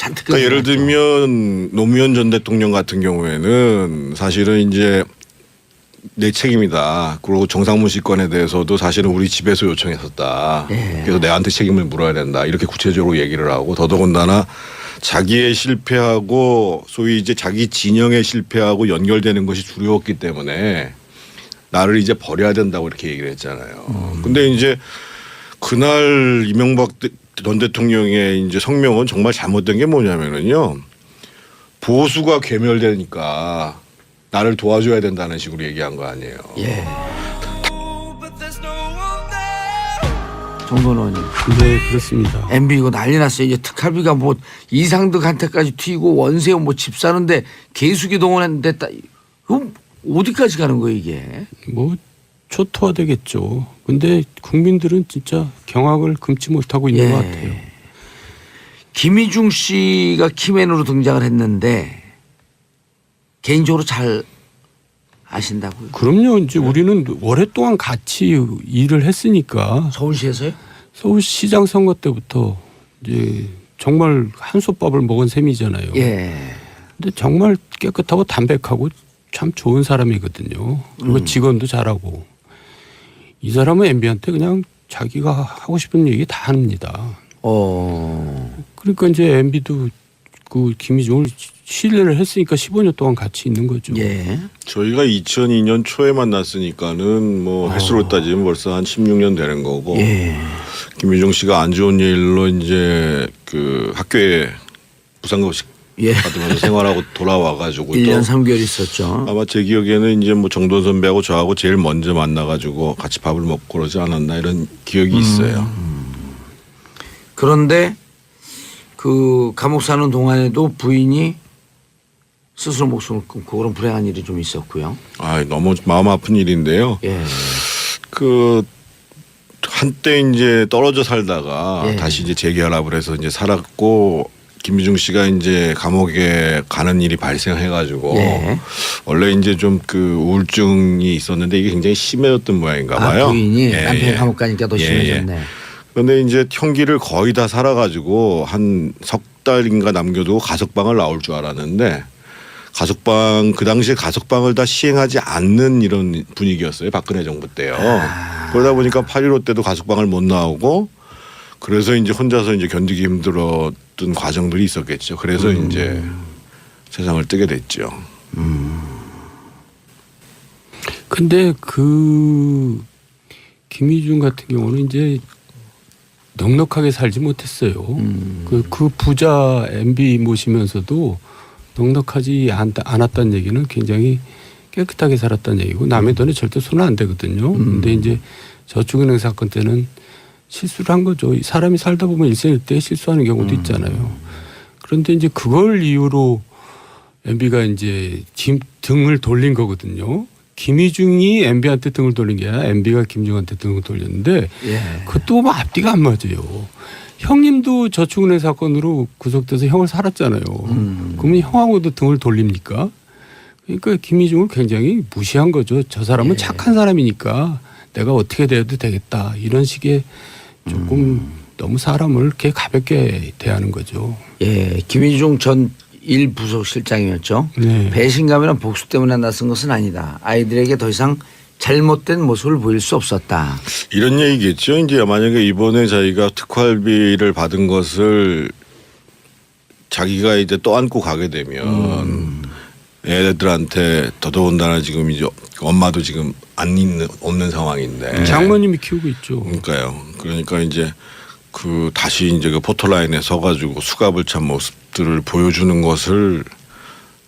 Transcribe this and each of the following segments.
잔뜩. 그러니까 예를 들면 노무현 전 대통령 같은 경우에는 사실은 이제 내 책임이다. 그리고 정상문 씨 건에 대해서도 사실은 우리 집에서 요청했었다. 예. 그래서 내한테 책임을 물어야 된다. 이렇게 구체적으로 얘기를 하고 더더군다나 자기의 실패하고 소위 이제 자기 진영의 실패하고 연결되는 것이 두려웠기 때문에 나를 이제 버려야 된다고 이렇게 얘기를 했잖아요. 근데 이제 그날 이명박 전 대통령의 이제 성명은 정말 잘못된 게 뭐냐면은요. 보수가 괴멸되니까 나를 도와줘야 된다는 식으로 얘기한 거 아니에요. 예. 정건원이. 네, 그렇습니다. MB 이거 난리 났어요. 이제 특활비가 뭐 이상득한테까지 튀고 원세훈 뭐 집 사는데 개수기 동원했는데 그럼 어디까지 가는 거예요 이게? 뭐 초토화되겠죠. 근데 국민들은 진짜 경악을 금치 못하고 있는 것 같아요. 김희중 씨가 키맨으로 등장을 했는데 개인적으로 잘 아신다고요? 그럼요. 이제 우리는 오랫동안 같이 일을 했으니까 서울시에서요? 서울시장 선거 때부터 이제 정말 한솥밥을 먹은 셈이잖아요. 예. 근데 정말 깨끗하고 담백하고 참 좋은 사람이거든요. 그리고 직원도 잘하고. 이 사람은 MB한테 그냥 자기가 하고 싶은 얘기 다 합니다. 그러니까 이제 MB도 그 김희중을 신뢰를 했으니까 15년 동안 같이 있는 거죠. 예. 저희가 2002년 초에 만났으니까는 뭐 횟수로 따지면 벌써 한 16년 되는 거고 예. 김유중 씨가 안 좋은 일로 이제 그 학교에 부상급식 예. 받으면서 생활하고 돌아와가지고 1년 3개월 있었죠. 아마 제 기억에는 이제 뭐 정돈 선배하고 저하고 제일 먼저 만나가지고 같이 밥을 먹고 그러지 않았나 이런 기억이 있어요. 그런데 그 감옥 사는 동안에도 부인이 스스로 목숨을 끊고 그런 불행한 일이 좀 있었고요. 아, 너무 마음 아픈 일인데요. 예. 그 한때 이제 떨어져 살다가 예. 다시 이제 재결합을 해서 이제 살았고 김유중 씨가 이제 감옥에 가는 일이 발생해가지고 예. 원래 이제 좀 그 우울증이 있었는데 이게 굉장히 심해졌던 모양인가 봐요. 부인이 예, 남편이 예. 감옥 가니까 더 예, 심해졌네. 그런데 이제 형기를 거의 다 살아가지고 한 석 달인가 남겨두고 가석방을 나올 줄 알았는데 가석방 그 당시에 가석방을 다 시행하지 않는 이런 분위기였어요. 박근혜 정부 때요. 그러다 보니까 8.15 때도 가석방을 못 나오고 그래서 이제 혼자서 이제 견디기 힘들었던 과정들이 있었겠죠. 그래서 이제 세상을 뜨게 됐죠. 근데 그 김희중 같은 경우는 이제 넉넉하게 살지 못했어요. 그 부자 MB 모시면서도 넉넉하지 않았다는 얘기는 굉장히 깨끗하게 살았다는 얘기고 남의 돈에 절대 손은 안 대거든요. 근데 이제 저축은행 사건 때는 실수를 한 거죠. 사람이 살다 보면 일생일대 실수하는 경우도 있잖아요. 그런데 이제 그걸 이유로 MB가 이제 등을 돌린 거거든요. 김희중이 MB한테 등을 돌린 게 아니라 MB가 김중한테 등을 돌렸는데 예. 그것도 뭐 앞뒤가 안 맞아요. 형님도 저축은행 사건으로 구속돼서 형을 살았잖아요. 그러면 형하고도 등을 돌립니까? 그러니까 김희중을 굉장히 무시한 거죠. 저 사람은 예. 착한 사람이니까 내가 어떻게 돼도 되겠다. 이런 식의 조금 너무 사람을 이렇게 가볍게 대하는 거죠. 예. 김희중 전 1부속실장이었죠. 네. 배신감이나 복수 때문에 나선 것은 아니다. 아이들에게 더 이상 잘못된 모습을 보일 수 없었다. 이런 얘기겠죠. 이제 만약에 이번에 자기가 특활비를 받은 것을 자기가 이제 떠안고 가게 되면 애들한테 더더군다나 지금 이제 엄마도 지금 없는 상황인데 장모님이 키우고 있죠. 그러니까요. 그러니까 이제 그 다시 이제 그 포토라인에 서가지고 수갑을 찬 모습들을 보여주는 것을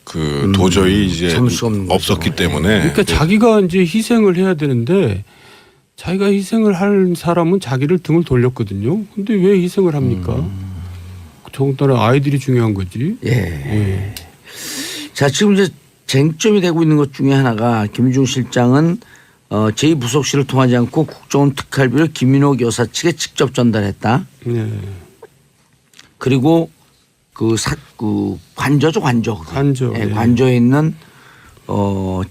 그 도저히 이제 참을 수 없는 없었기 거죠. 때문에 그러니까 자기가 이제 희생을 해야 되는데 자기가 희생을 할 사람은 자기를 등을 돌렸거든요. 근데 왜 희생을 합니까? 더군다나 아이들이 중요한 거지. 예. 자, 지금 이제 쟁점이 되고 있는 것 중에 하나가 김희중 실장은 제2부속실을 통하지 않고 국정원 특활비를 김민옥 여사 측에 직접 전달했다. 네. 그리고 그 관저죠, 관저. 관저. 예, 네. 관저에 있는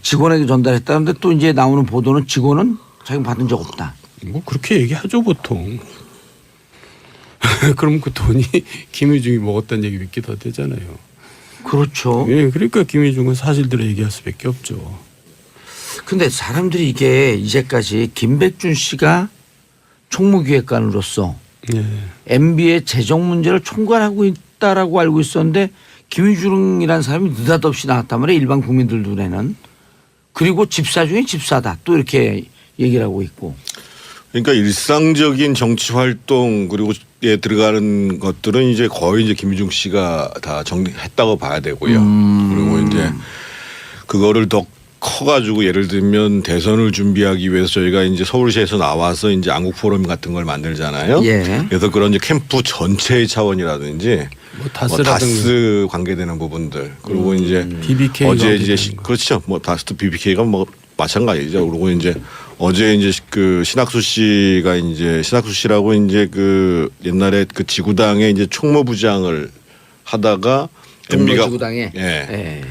직원에게 전달했다는데 또 이제 나오는 보도는 직원은 자기가 받은 적 없다. 뭐 그렇게 얘기하죠 보통. 그럼 그 돈이 김희중이 먹었다는 얘기 믿기 더 되잖아요. 그렇죠. 예, 그러니까 김희중은 사실대로 얘기할 수밖에 없죠. 근데 사람들이 이게 이제까지 김백준 씨가 총무기획관으로서 예. MB의 재정 문제를 총괄하고 있다라고 알고 있었는데 김희중이라는 사람이 느닷없이 나왔단 말이에요. 일반 국민들 눈에는. 그리고 집사 중에 집사다. 또 이렇게 얘기를 하고 있고. 그러니까 일상적인 정치 활동 그리고 에 들어가는 것들은 이제 거의 이제 김희중 씨가 다 정리했다고 봐야 되고요. 그리고 이제 그거를 더 커가지고 예를 들면 대선을 준비하기 위해서 저희가 이제 서울시에서 나와서 이제 안국 포럼 같은 걸 만들잖아요. 예. 그래서 그런 이제 캠프 전체의 차원이라든지 뭐 다스 관계되는 부분들 그리고 이제 BBK 어제 이제 그렇죠. 뭐 다스 BBK가 뭐 마찬가지죠. 그리고 이제 어제 이제 그 신학수 씨가 이제 신학수 씨라고 이제 그 옛날에 그 지구당의 이제 총무부장을 하다가 MB가 지구당에 예.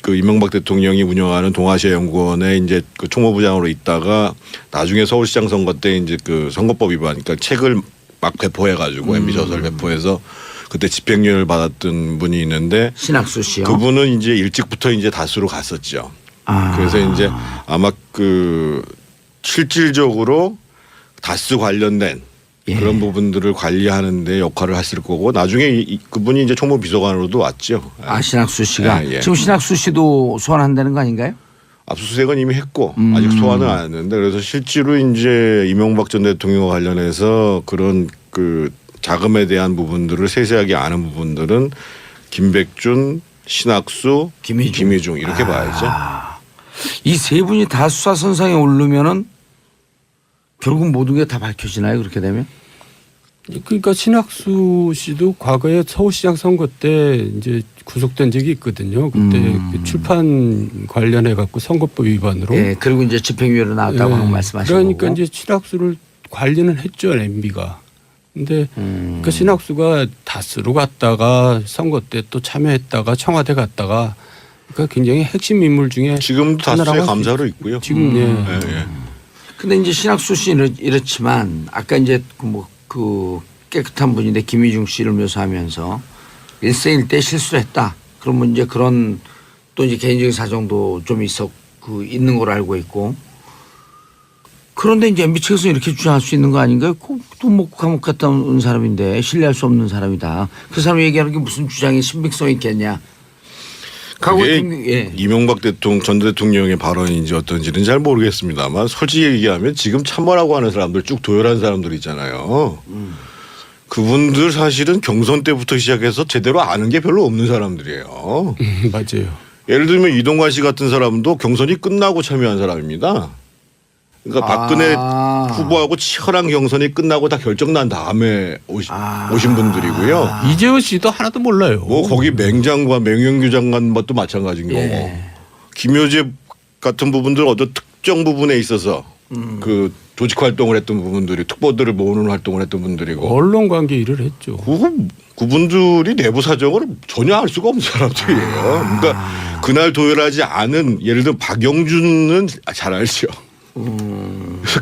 그 이명박 대통령이 운영하는 동아시아 연구원에 이제 그 총무부장으로 있다가 나중에 서울시장 선거 때 이제 그 선거법 위반 그러니까 책을 막 배포해 가지고 MB 저서를 배포해서 그때 집행유예를 받았던 분이 있는데 신학수 씨요. 그분은 이제 일찍부터 이제 다수로 갔었죠. 아. 그래서 이제 아마 그 실질적으로 다스 관련된 예. 그런 부분들을 관리하는데 역할을 했을 거고 나중에 그분이 이제 총무비서관으로도 왔죠. 아 신학수 씨가 예, 예. 지금 신학수 씨도 소환한다는 거 아닌가요? 압수수색은 이미 했고 아직 소환은 안 했는데 그래서 실제로 이제 이명박 전 대통령과 관련해서 그런 그 자금에 대한 부분들을 세세하게 아는 부분들은 김백준, 신학수, 김희중 이렇게 봐야죠. 이 세 분이 다 수사선상에 오르면은 결국 모든 게 다 밝혀지나요? 그렇게 되면? 그러니까 신학수 씨도 과거에 서울시장 선거 때 이제 구속된 적이 있거든요. 그때 그 출판 관련해 갖고 선거법 위반으로. 예. 그리고 이제 집행유예로 나왔다고 하는 말씀하시고. 그러니까 이제 신학수를 관리는 했죠 MB가. 근데 그 신학수가 다스로 갔다가 선거 때 또 참여했다가 청와대 갔다가 그러니까 굉장히 핵심 인물 중에 지금도 다수의 감사로 있고요. 지금 예. 근데 이제 신학수 씨는 이렇지만 아까 이제 그 깨끗한 분인데 김희중 씨를 묘사하면서 일생일대 실수를 했다. 그러면 이제 그런 또 이제 개인적인 사정도 좀 있는 걸로 알고 있고. 그런데 이제 MB 측에서 이렇게 주장할 수 있는 거 아닌가요? 또 감옥 갔다 온 사람인데 신뢰할 수 없는 사람이다. 그 사람이 얘기하는 게 무슨 주장에 신빙성이 있겠냐. 그게 이명박 전 대통령의 발언인지 어떤지는 잘 모르겠습니다만 솔직히 얘기하면 지금 참모라고 하는 사람들 쭉 도열한 사람들 있잖아요. 그분들 사실은 경선 때부터 시작해서 제대로 아는 게 별로 없는 사람들이에요. 맞아요. 예를 들면 이동관 씨 같은 사람도 경선이 끝나고 참여한 사람입니다. 그러니까 박근혜 후보하고 치열한 경선이 끝나고 다 결정 난 다음에 오신 분들이고요. 이재호 씨도 하나도 몰라요. 뭐 거기 맹장관, 맹영규 장관 것도 마찬가지인 거고. 김효재 같은 부분들 어떤 특정 부분에 있어서 그 조직 활동을 했던 부분들이 특보들을 모으는 활동을 했던 분들이고. 언론 관계 일을 했죠. 그분들이 내부 사정을 전혀 알 수가 없는 사람들이에요. 그러니까 그날 도열하지 않은 예를 들어 박영준은 잘 알죠.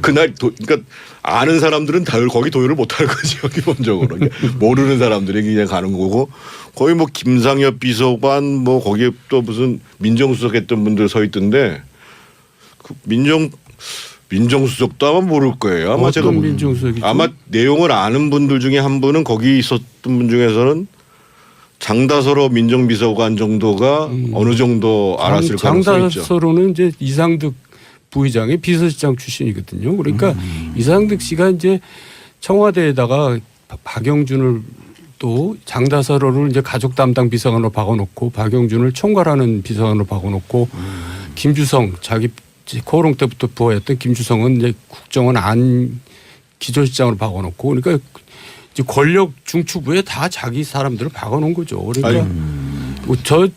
그날 그러니까 아는 사람들은 다 거기 도열을 못할 거죠 기본적으로. 모르는 사람들이 그냥 가는 거고 거의 뭐 김상엽 비서관 뭐 거기에 또 무슨 민정수석했던 분들 서 있던데 그 민정수석도 아마 모를 거예요. 아마 제가 민정수석이죠? 아마 내용을 아는 분들 중에 한 분은 거기 있었던 분 중에서는 장다서로 민정비서관 정도가 어느 정도 알았을 가능성이 있죠. 장다서로는 이제 이상득 부의장의 비서실장 출신이거든요. 그러니까 이상득 씨가 이제 청와대에다가 박영준을 또 장다서로를 이제 가족 담당 비서관으로 박아놓고 박영준을 총괄하는 비서관으로 박아놓고 김주성 자기 코오롱 때부터 부하였던 김주성은 이제 국정원 안 기조실장으로 박아놓고 그러니까 이제 권력 중추부에 다 자기 사람들을 박아놓은 거죠. 그러니까 저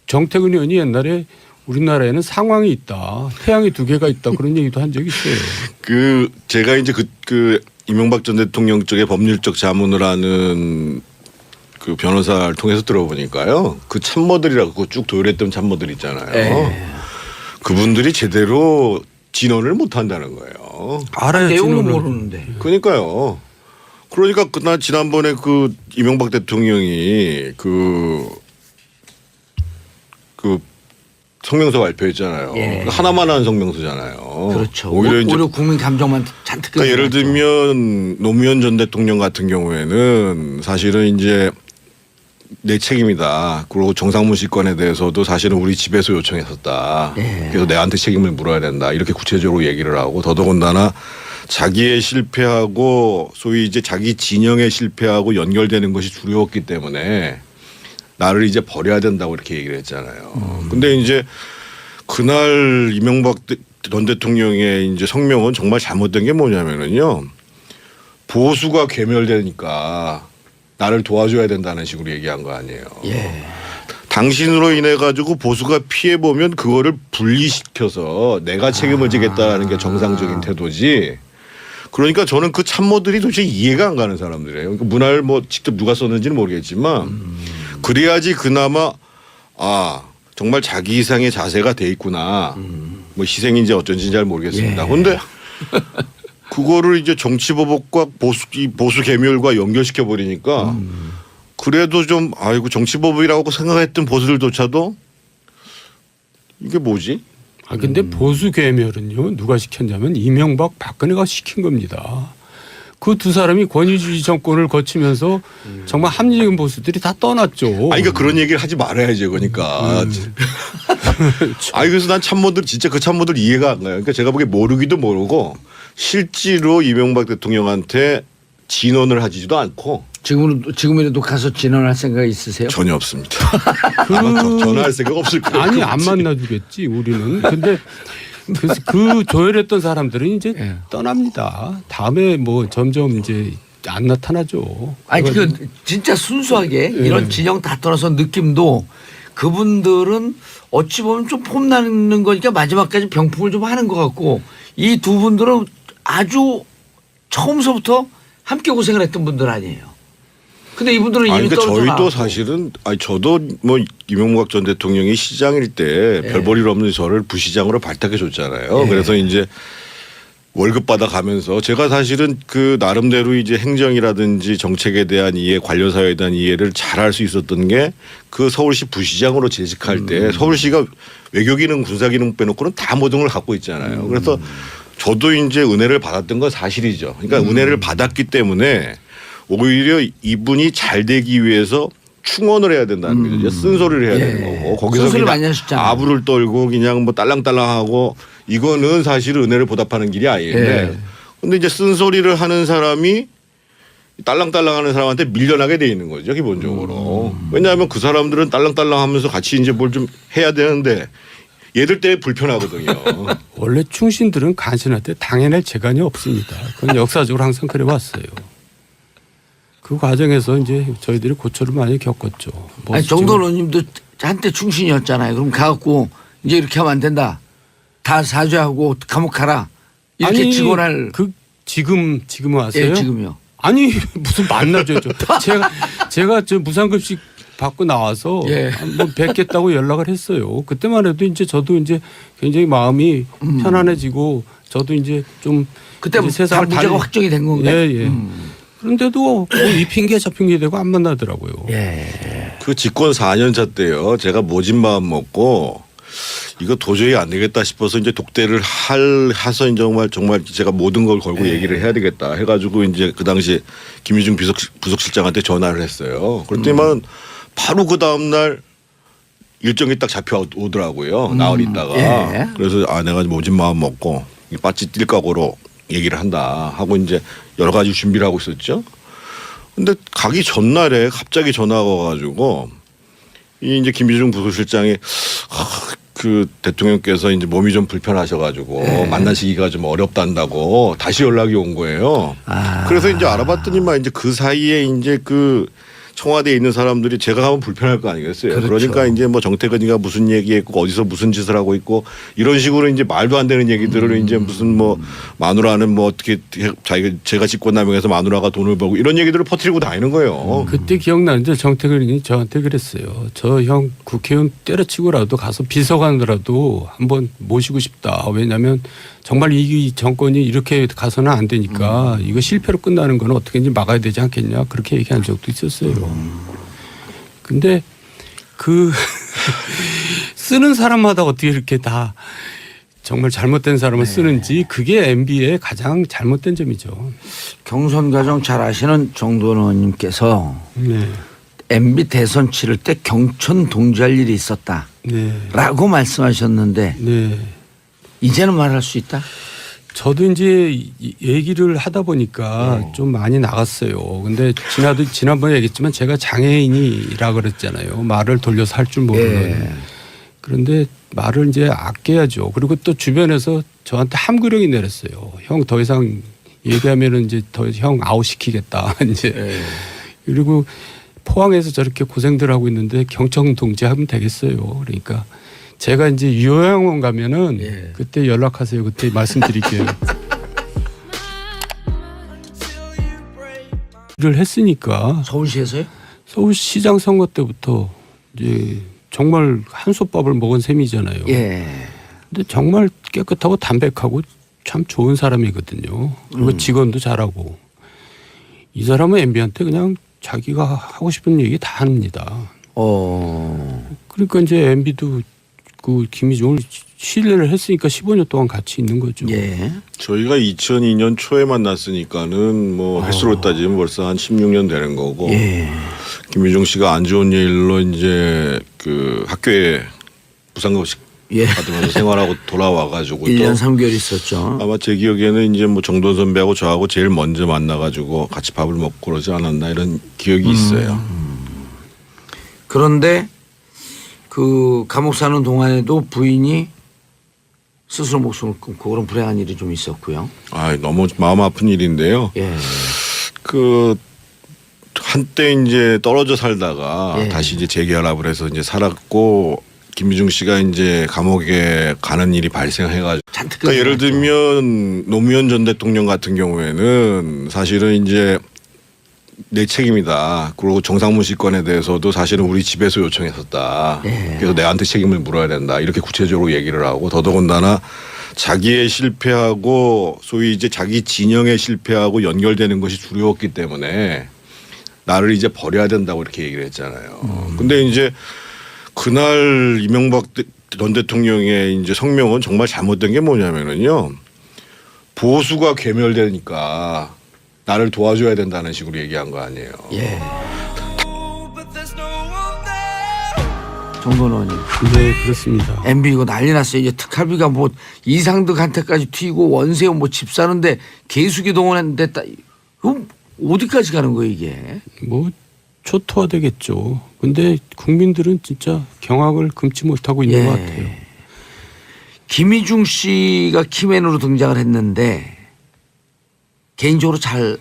정태근 의원이 옛날에 우리나라에는 상황이 있다. 태양이 두 개가 있다. 그런 얘기도 한 적이 있어요. 그 제가 이제 그 이명박 전 대통령 쪽에 법률적 자문을 하는 그 변호사를 통해서 들어보니까요. 그 참모들이라고 쭉 도열했던 참모들 있잖아요. 그분들이 제대로 진언을 못 한다는 거예요. 알아요. 내용을 모르는데. 그러니까요. 그러니까 그날 지난번에 그 이명박 대통령이 그 성명서 발표했잖아요. 예. 하나만 한 성명서잖아요. 그렇죠. 오히려 이제 국민 감정만 잔뜩. 그러니까 예를 들면 노무현 전 대통령 같은 경우에는 사실은 이제 내 책임이다. 그리고 정상문 씨건에 대해서도 사실은 우리 집에서 요청했었다. 예. 그래서 내한테 책임을 물어야 된다. 이렇게 구체적으로 얘기를 하고 더더군다나 자기의 실패하고 소위 이제 자기 진영의 실패하고 연결되는 것이 두려웠기 때문에 나를 이제 버려야 된다고 이렇게 얘기를 했잖아요. 근데 이제 그날 이명박 전 대통령의 이제 성명은 정말 잘못된 게 뭐냐면은요. 보수가 괴멸되니까 나를 도와줘야 된다는 식으로 얘기한 거 아니에요. 예. 당신으로 인해 가지고 보수가 피해 보면 그거를 분리시켜서 내가 책임을 지겠다는 게 정상적인 태도지. 그러니까 저는 그 참모들이 도대체 이해가 안 가는 사람들이에요. 그러니까 문화를 뭐 직접 누가 썼는지는 모르겠지만 그래야지 그나마 아 정말 자기 이상의 자세가 돼 있구나. 뭐 희생인지 어쩐지 잘 모르겠습니다. 그런데 그거를 이제 정치보복과 보수 계멸과 연결시켜 버리니까 그래도 좀 아이고 정치보복이라고 생각했던 보수들조차도 이게 뭐지? 아 근데 보수 괴멸은요 누가 시켰냐면 이명박 박근혜가 시킨 겁니다. 그 두 사람이 권위주의 정권을 거치면서 정말 합리적인 보수들이 다 떠났죠. 아니 그러니까 그런 얘기를 하지 말아야지 그러니까. 아니 그래서 난 참모들 진짜 그 참모들 이해가 안 가요. 그러니까 제가 보기에 모르기도 모르고 실제로 이명박 대통령한테 진언을 하지도 않고 지금이라도 가서 진언할 생각 있으세요? 전혀 없습니다. 아마 전화할 생각 없을 거예요. 아니 안 만나주겠지 우리는. 근데 그래서 그 조율했던 사람들은 이제 예. 떠납니다. 다음에 뭐 점점 이제 안 나타나죠. 아니 그 진짜 순수하게 이런 진영 다 떠나서 느낌도 그분들은 어찌 보면 좀 폼나는 거니까 마지막까지 병풍을 좀 하는 것 같고 이 두 분들은 아주 처음서부터 함께 고생을 했던 분들 아니에요. 근데 이분들은 이미 그러니까 떨어져 저희도 나왔고. 사실은 아니 저도 뭐 이명박 전 대통령이 시장일 때 별 볼 일 없는 저를 부시장으로 발탁해 줬잖아요. 예. 그래서 이제 월급 받아 가면서 제가 사실은 그 나름대로 이제 행정이라든지 정책에 대한 이해, 관료사회에 대한 이해를 잘할 수 있었던 게 그 서울시 부시장으로 재직할 때 서울시가 외교기능, 군사기능 빼놓고는 다 모든 걸 갖고 있잖아요. 그래서 저도 이제 은혜를 받았던 건 사실이죠. 그러니까 은혜를 받았기 때문에 오히려 이분이 잘 되기 위해서 충원을 해야 된다는 거죠. 쓴소리를 해야 되는 거고 거기서 쓴소리 많이 그냥 하셨잖아요. 아부를 떨고 그냥 뭐 딸랑딸랑하고 이거는 사실 은혜를 보답하는 길이 아닌데 근데 이제 쓴소리를 하는 사람이 딸랑딸랑하는 사람한테 밀려나게 돼 있는 거죠 기본적으로. 왜냐하면 그 사람들은 딸랑딸랑하면서 같이 이제 뭘 좀 해야 되는데 얘들 때문에 불편하거든요. 원래 충신들은 간신할 때 당해낼 재간이 없습니다. 그건 역사적으로 항상 그래 왔어요. 그 과정에서 이제 저희들이 고초를 많이 겪었죠. 뭐 아니 정돈 의원님도 한때 충신이었잖아요. 그럼 가갖고 이제 이렇게 하면 안 된다. 다 사죄하고 감옥 가라. 이렇게 아니, 직원할. 그 지금 아세요? 예, 지금요. 아니 무슨 만나죠. 제가 저 무상급식 받고 나와서 예. 뭐 뵙겠다고 연락을 했어요. 그때만 해도 이제 저도 이제 굉장히 마음이 편안해지고 저도 이제 좀 그때 이제 세상을 다 문제가 확정이 된 건가요? 예. 그런데도 뭐 이 핑계 저 핑계 대고 안 만나더라고요. 예. 그 집권 4년 차 때요. 제가 모진 마음 먹고 이거 도저히 안 되겠다 싶어서 이제 독대를 해서 정말 제가 모든 걸 걸고 얘기를 해야 되겠다 해가지고 이제 그 당시 김유중 부속실장한테 전화를 했어요. 그랬더니만 바로 그 다음 날 일정이 딱 잡혀오더라고요. 나흘 있다가. 예. 그래서 내가 모진 마음 먹고 빠찌 뛸 각오로 얘기를 한다 하고 이제 여러 가지 준비를 하고 있었죠. 근데 가기 전날에 갑자기 전화가 와가지고 이 이제 김유중 부속실장이 그 대통령께서 이제 몸이 좀 불편하셔가지고 만나시기가 좀 어렵단다고 다시 연락이 온 거예요. 그래서 이제 알아봤더니만 이제 그 사이에 이제 그 청와대에 있는 사람들이 제가 가면 불편할 거 아니겠어요. 그렇죠. 그러니까 이제 뭐 정태근이가 무슨 얘기했고 어디서 무슨 짓을 하고 있고 이런 식으로 이제 말도 안 되는 얘기들을 이제 무슨 뭐 마누라는 뭐 어떻게 제가 직권남용해서 마누라가 돈을 벌고 이런 얘기들을 퍼뜨리고 다니는 거예요. 그때 기억나는데 정태근이 저한테 그랬어요. 저 형 국회의원 때려치고라도 가서 비서관으로라도 한번 모시고 싶다. 왜냐하면 정말 이 정권이 이렇게 가서는 안 되니까 이거 실패로 끝나는 건 어떻게든지 막아야 되지 않겠냐. 그렇게 얘기한 적도 있었어요. 근데 그 쓰는 사람마다 어떻게 이렇게 다 정말 잘못된 사람을 쓰는지 그게 MB의 가장 잘못된 점이죠. 경선 과정 잘 아시는 정도원 의원님께서 네. MB 대선 치를 때 경천 동지할 일이 있었다라고 네. 말씀하셨는데 네. 이제는 말할 수 있다? 저도 이제 얘기를 하다 보니까 좀 많이 나갔어요. 근데 지난번에 얘기했지만 제가 장애인이라 그랬잖아요. 말을 돌려서 할 줄 모르는. 예. 그런데 말을 이제 아껴야죠. 그리고 또 주변에서 저한테 함구령이 내렸어요. 형 더 이상 얘기하면은 이제 더 형 아웃시키겠다. 이제. 그리고 포항에서 저렇게 고생들 하고 있는데 경청 동지 하면 되겠어요. 그러니까 제가 이제 요양원 가면은 예. 그때 연락하세요. 그때 말씀드릴게요. 일을 했으니까 서울시에서요? 서울시장 선거 때부터 이제 정말 한솥밥을 먹은 셈이잖아요. 예. 근데 정말 깨끗하고 담백하고 참 좋은 사람이거든요. 그리고 직원도 잘하고 이 사람은 MB한테 그냥 자기가 하고 싶은 얘기 다 합니다. 그러니까 이제 MB도 그 김희중을 신뢰를 했으니까 15년 동안 같이 있는 거죠. 예. 저희가 2002년 초에 만났으니까는 뭐 횟수로 따지면 벌써 한 16년 되는 거고 예. 김유중 씨가 안 좋은 일로 이제 그 학교에 부상급식 예. 받으면서 생활하고 돌아와가지고 1년 또 3개월 있었죠. 아마 제 기억에는 이제 뭐 정돈 선배하고 저하고 제일 먼저 만나가지고 같이 밥을 먹고 그러지 않았나 이런 기억이 있어요. 그런데 그 감옥 사는 동안에도 부인이 스스로 목숨을 끊고 그런 불행한 일이 좀 있었고요. 아, 너무 마음 아픈 일인데요. 예. 그 한때 이제 떨어져 살다가 예. 다시 이제 재결합을 해서 이제 살았고 김유중 씨가 이제 감옥에 가는 일이 발생해가지고 잔뜩 그러니까 예를 끊어놨죠. 들면 노무현 전 대통령 같은 경우에는 사실은 이제 내 책임이다. 그리고 정상문 씨건에 대해서도 사실은 우리 집에서 요청했었다. 예. 그래서 내한테 책임을 물어야 된다. 이렇게 구체적으로 얘기를 하고 더더군다나 자기의 실패하고 소위 이제 자기 진영의 실패하고 연결되는 것이 두려웠기 때문에 나를 이제 버려야 된다고 이렇게 얘기를 했잖아요. 근데 이제 그날 이명박 전 대통령의 이제 성명은 정말 잘못된 게 뭐냐면은요. 보수가 괴멸되니까 나를 도와줘야 된다는 식으로 얘기한 거 아니에요. 예. 정돈 의원님. 네, 그렇습니다. MB 이거 난리 났어요. 이제 특활비가 뭐 이상득한테까지 튀고 원세훈 뭐 집 사는데 개수기 동원했는데 그럼 어디까지 가는 거예요 이게? 뭐 초토화되겠죠. 근데 국민들은 진짜 경악을 금치 못하고 있는 예. 것 같아요. 김희중 씨가 키맨으로 등장을 했는데 개인적으로 잘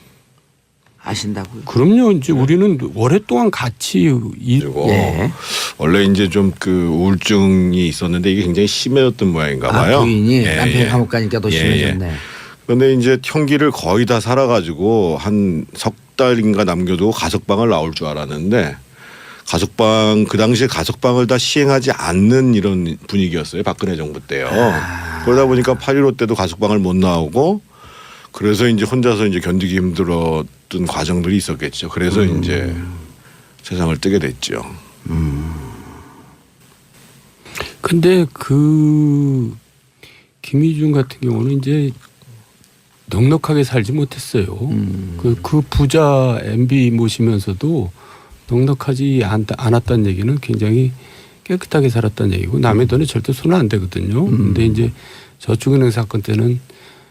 아신다고요? 그럼요. 이제 우리는 오랫동안 같이 그리고 예. 원래 이제 좀 그 우울증이 있었는데 이게 굉장히 심해졌던 모양인가 봐요. 부인이 예, 남편이 예. 감옥 가니까 더 예, 심해졌네. 그런데 이제 형기를 거의 다 살아가지고 한 석 달인가 남겨두고 가석방을 나올 줄 알았는데 가석방 그 당시에 가석방을 다 시행하지 않는 이런 분위기였어요. 박근혜 정부 때요. 그러다 보니까 8.15 때도 가석방을 못 나오고 그래서 이제 혼자서 이제 견디기 힘들었던 과정들이 있었겠죠. 그래서 이제 세상을 뜨게 됐죠. 근데 그 김희중 같은 경우는 이제 넉넉하게 살지 못했어요. 그 부자 MB 모시면서도 넉넉하지 않았다는 얘기는 굉장히 깨끗하게 살았다는 얘기고 남의 돈에 절대 손은 안 대거든요. 근데 이제 저축은행 사건 때는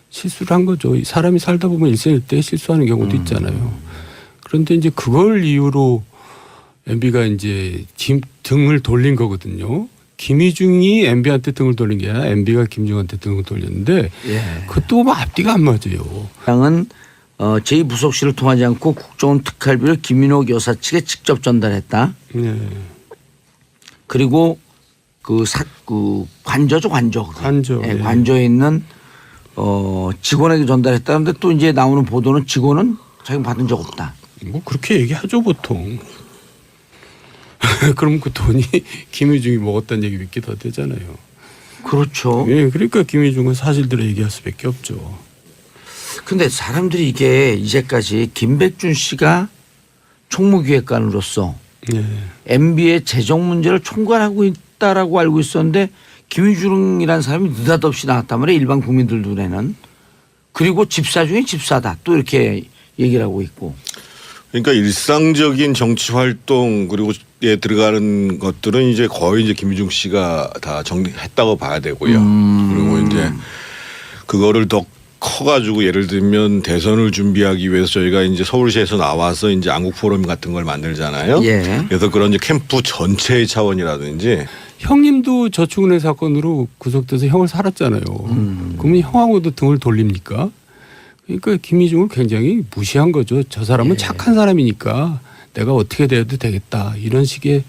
실수를 한 거죠. 사람이 살다 보면 일생일대 실수하는 경우도 있잖아요. 그런데 이제 그걸 이유로 MB가 이제 등을 돌린 거거든요. 김희중이 MB한테 등을 돌린 게 아니라 MB가 김중한테 등을 돌렸는데 예. 그것도 뭐 앞뒤가 안 맞아요. 당은 제2부속실을 통하지 않고 국정원 특활비를 김인옥 여사 측에 직접 전달했다. 네. 그리고 그 관저죠, 관저. 관저. 예, 네. 관저에 있는 직원에게 전달했다는데 또 이제 나오는 보도는 직원은 자기가 받은 적 없다. 뭐 그렇게 얘기하죠 보통. 그럼 그 돈이 김희중이 먹었다는 얘기 믿기 더 되잖아요. 그렇죠. 예, 그러니까 김희중은 사실대로 얘기할 수밖에 없죠. 근데 사람들이 이게 이제까지 김백준 씨가 총무기획관으로서 네. MB의 재정 문제를 총괄하고 있다라고 알고 있었는데 김희중이라는 사람이 느닷없이 나왔단 말이에요. 일반 국민들 눈에는. 그리고 집사 중에 집사다. 또 이렇게 얘기를 하고 있고. 그러니까 일상적인 정치 활동 그리고 에 들어가는 것들은 이제 거의 이제 김희중 씨가 다 정리했다고 봐야 되고요. 그리고 이제 그거를 더 커가지고 예를 들면 대선을 준비하기 위해서 저희가 이제 서울시에서 나와서 이제 안국 포럼 같은 걸 만들잖아요. 예. 그래서 그런 이제 캠프 전체의 차원이라든지 형님도 저축은행 사건으로 구속돼서 형을 살았잖아요. 그러면 형하고도 등을 돌립니까? 그러니까 김희중을 굉장히 무시한 거죠. 저 사람은 착한 사람이니까 내가 어떻게 돼도 되겠다. 이런 식의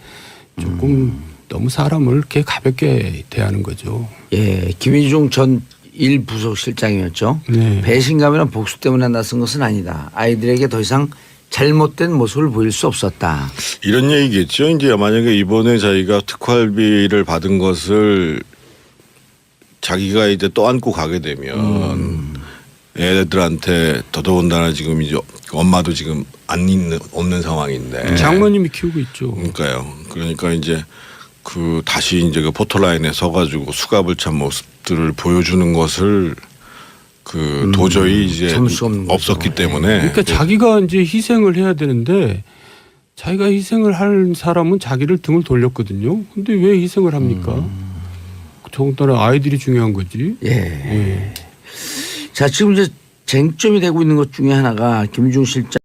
조금 너무 사람을 이렇게 가볍게 대하는 거죠. 예. 김희중 전 1부속실장이었죠. 네. 배신감이나 복수 때문에 나선 것은 아니다. 아이들에게 더 이상 잘못된 모습을 보일 수 없었다. 이런 얘기겠죠. 이제 만약에 이번에 자기가 특활비를 받은 것을 자기가 이제 떠안고 가게 되면 애들한테 더더군다나 지금 이제 엄마도 지금 없는 상황인데 장모님이 키우고 있죠. 그러니까요. 그러니까 이제 그 다시 이제 그 포토라인에 서가지고 수갑을 찬 모습들을 보여주는 것을 그 도저히 이제 참을 수 없는 없었기 거죠. 때문에 그러니까 자기가 이제 희생을 해야 되는데 자기가 희생을 할 사람은 자기를 등을 돌렸거든요. 근데 왜 희생을 합니까? 더군다나 아이들이 중요한 거지. 예. 자, 지금 이제 쟁점이 되고 있는 것 중에 하나가 김희중 실장